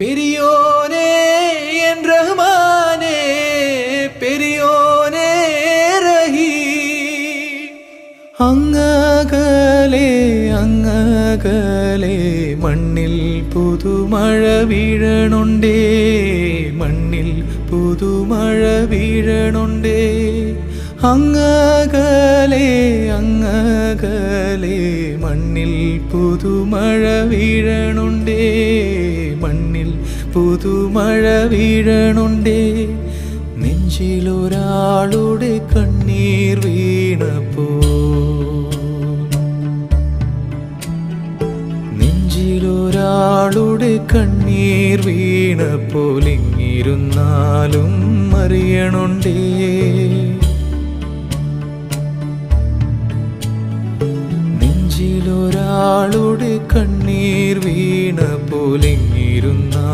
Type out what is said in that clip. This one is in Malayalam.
பெரியோனே என் ரஹ்மானே, பெரியோனே ரஹீம். അങ്ങകലെ അങ്ങകലെ മണ്ണിൽ പുതുമഴ വീഴണുണ്ടേ, മണ്ണിൽ പുതുമഴ വീഴണുണ്ടേ. അങ്ങകലെ അങ്ങകലെ മണ്ണിൽ പുതുമഴ വീഴണുണ്ടേ, മണ്ണിൽ പുതുമഴ വീഴണുണ്ടേ. നെഞ്ചിലൊരാളുടെ കണ്ണീർ വീണപ്പോ, നെഞ്ചിലൊരാളുടെ കണ്ണീർ വീണപ്പോൾ ഇങ്ങിരുന്നാലും അറിയണുണ്ടേ. നെഞ്ചിലൊരാളുടെ കണ്ണീർ വീണപ്പോൾ ഇങ്ങിരുന്ന